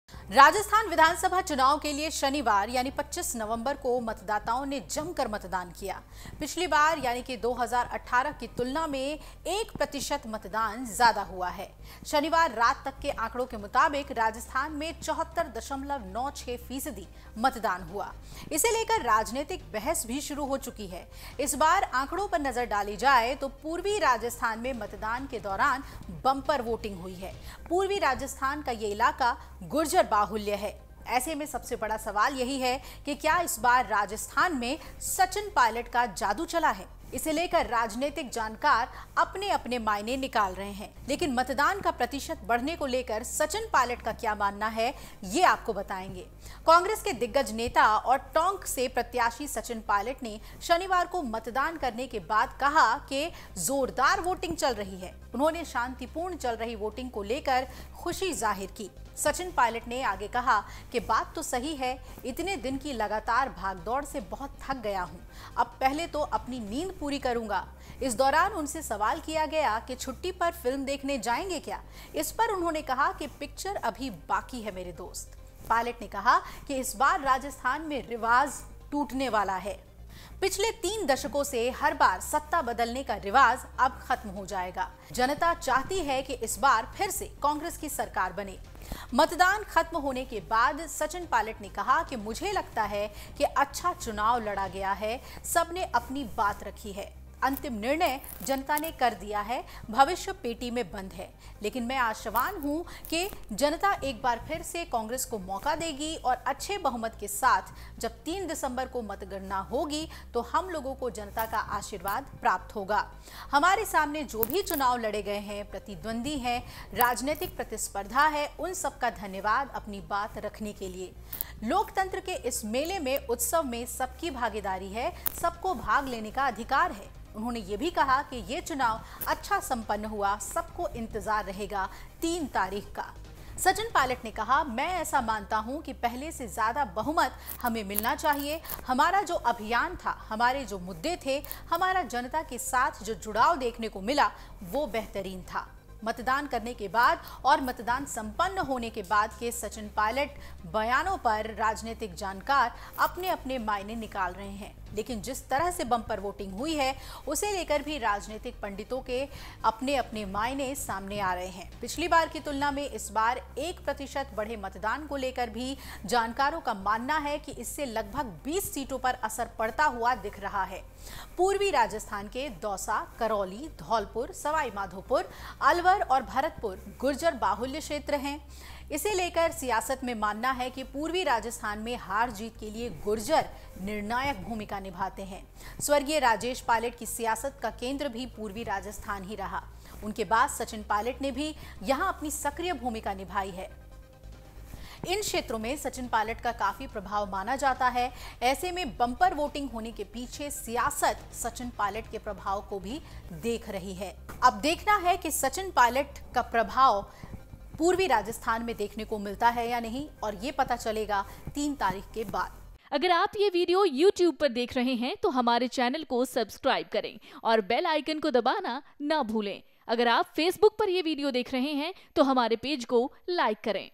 राजस्थान विधानसभा चुनाव के लिए शनिवार यानी 25 नवंबर को मतदाताओं ने जमकर मतदान किया। पिछली बार यानी कि 2018 की तुलना में 1% मतदान ज्यादा हुआ है। शनिवार रात तक के आंकड़ों के मुताबिक राजस्थान में 74.96% मतदान हुआ। इसे लेकर राजनीतिक बहस भी शुरू हो चुकी है। इस बार आंकड़ों पर नजर डाली जाए तो पूर्वी राजस्थान में मतदान के दौरान बम्पर वोटिंग हुई है। पूर्वी राजस्थान का ये इलाका गुर्जर बाहुल्य है। ऐसे में सबसे बड़ा सवाल यही है कि क्या इस बार राजस्थान में सचिन पायलट का जादू चला है। इसे लेकर राजनीतिक जानकार अपने अपने मायने निकाल रहे हैं, लेकिन मतदान का प्रतिशत बढ़ने को लेकर सचिन पायलट का क्या मानना है, ये आपको बताएंगे। कांग्रेस के दिग्गज नेता और टोंक से प्रत्याशी सचिन पायलट ने शनिवार को मतदान करने के बाद कहा कि जोरदार वोटिंग चल रही है। उन्होंने शांतिपूर्ण चल रही वोटिंग को लेकर खुशी जाहिर की। सचिन पायलट ने आगे कहा कि बात तो सही है, इतने दिन की लगातार भागदौड़ से बहुत थक गया हूं। अब पहले तो अपनी नींद पूरी करूंगा। इस दौरान उनसे सवाल किया गया कि छुट्टी पर फिल्म देखने जाएंगे क्या। इस पर उन्होंने कहा कि पिक्चर अभी बाकी है मेरे दोस्त। पायलट ने कहा कि इस बार राजस्थान में रिवाज टूटने वाला है। पिछले 3 दशकों से हर बार सत्ता बदलने का रिवाज अब खत्म हो जाएगा। जनता चाहती है कि इस बार फिर से कांग्रेस की सरकार बने। मतदान खत्म होने के बाद सचिन पायलट ने कहा कि मुझे लगता है कि अच्छा चुनाव लड़ा गया है, सबने अपनी बात रखी है। अंतिम निर्णय जनता ने कर दिया है, भविष्य पेटी में बंद है। लेकिन मैं आशावान हूं कि जनता एक बार फिर से कांग्रेस को मौका देगी और अच्छे बहुमत के साथ जब 3 दिसंबर को मतगणना होगी तो हम लोगों को जनता का आशीर्वाद प्राप्त होगा। हमारे सामने जो भी चुनाव लड़े गए हैं, प्रतिद्वंदी हैं, राजनीतिक प्रतिस्पर्धा है, उन सबका धन्यवाद अपनी बात रखने के लिए। लोकतंत्र के इस मेले में, उत्सव में सबकी भागीदारी है, सबको भाग लेने का अधिकार है। उन्होंने ये भी कहा कि ये चुनाव अच्छा संपन्न हुआ, सबको इंतजार रहेगा 3 तारीख का। सचिन पायलट ने कहा, मैं ऐसा मानता हूं कि पहले से ज्यादा बहुमत हमें मिलना चाहिए। हमारा जो अभियान था, हमारे जो मुद्दे थे, हमारा जनता के साथ जो जुड़ाव देखने को मिला वो बेहतरीन था। मतदान करने के बाद और मतदान संपन्न होने के बाद के सचिन पायलट बयानों पर राजनीतिक जानकार अपने अपने मायने निकाल रहे हैं, लेकिन जिस तरह से बम्पर वोटिंग हुई है उसे लेकर भी राजनीतिक पंडितों के अपने अपने मायने सामने आ रहे हैं। पिछली बार की तुलना में इस बार 1% बढ़े मतदान को लेकर भी जानकारों का मानना है कि इससे लगभग 20 सीटों पर असर पड़ता हुआ दिख रहा है। पूर्वी राजस्थान के दौसा, करौली, धौलपुर, सवाई माधोपुर, अलवर और भरतपुर गुर्जर बाहुल्य क्षेत्र हैं। इसे लेकर सियासत में मानना है कि पूर्वी राजस्थान में हार जीत के लिए गुर्जर निर्णायक भूमिका निभाते हैं। स्वर्गीय राजेश पायलट की सियासत का केंद्र भी पूर्वी राजस्थान ही रहा। उनके बाद सचिन पायलट ने भी यहां अपनी सक्रिय भूमिका निभाई है। इन क्षेत्रों में सचिन पायलट का काफी प्रभाव माना जाता है। ऐसे में बम्पर वोटिंग होने के पीछे सियासत सचिन पायलट के प्रभाव को भी देख रही है। अब देखना है कि सचिन पायलट का प्रभाव पूर्वी राजस्थान में देखने को मिलता है या नहीं, और ये पता चलेगा 3 तारीख के बाद। अगर आप ये वीडियो YouTube पर देख रहे हैं तो हमारे चैनल को सब्सक्राइब करें और बेल आइकन को दबाना ना भूलें। अगर आप Facebook पर ये वीडियो देख रहे हैं तो हमारे पेज को लाइक करें।